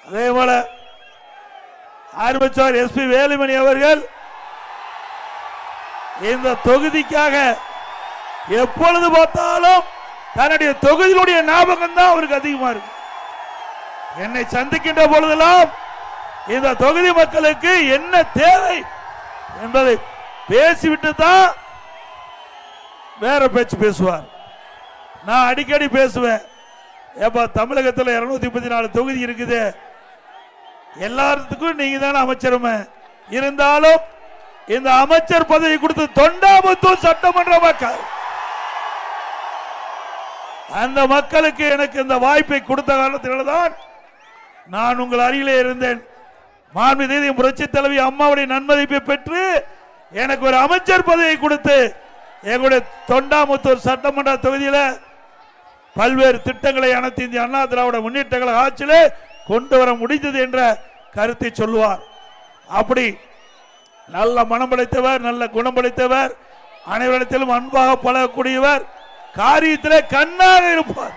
அதே போல ஆரம்பிச்சார் எஸ்பி வேலுமணி அவர்கள் இந்த தொகுதிக்காக எப்பொழுது பார்த்தாலும் தன்னுடைய தொகுதியினுடைய ஞாபகம் தான் அவருக்கு அதிகமா இருக்கு. என்னை சந்திக்கின்ற பொழுதெல்லாம் இந்த தொகுதி மக்களுக்கு என்ன தேவை என்பதை பேசிவிட்டு தான் வேற பேச்சு பேசுவார். நான் அடிக்கடி பேசுவேன், ஏப்பா தமிழகத்தில் 234 தொகுதி இருக்குது, எல்லாத்துக்கும் நீங்க தானே அமைச்சருமே, இருந்தாலும் இந்த அமைச்சர் பதவி கொடுத்து தொண்டாமுத்தூர் சட்டமன்ற மக்கள் அந்த மக்களுக்கு எனக்கு இந்த வாய்ப்பை கொடுத்த காரணத்தில்தான் நான் உங்கள் அருகிலே இருந்தேன். மாண்புமிகு புரட்சி தலைவி அம்மாவுடைய நன்மதிப்பை பெற்று எனக்கு ஒரு அமைச்சர் பதவியை கொடுத்து எங்களுடைய தொண்டாமுத்தூர் சட்டமன்ற தொகுதியில் பல்வேறு திட்டங்களை அனைத்து இந்திய அண்ணா திராவிட முன்னேற்ற கழக ஆட்சியிலே கொண்டு வர முடிந்தது என்ற கருத்தை சொல்லுவார். அப்படி நல்ல மனம் படைத்தவர், நல்ல குணம் படைத்தவர், அனைவரிடத்திலும் அன்பாக பழகக்கூடியவர், காரியத்திலே கண்ணாக இருப்பார்.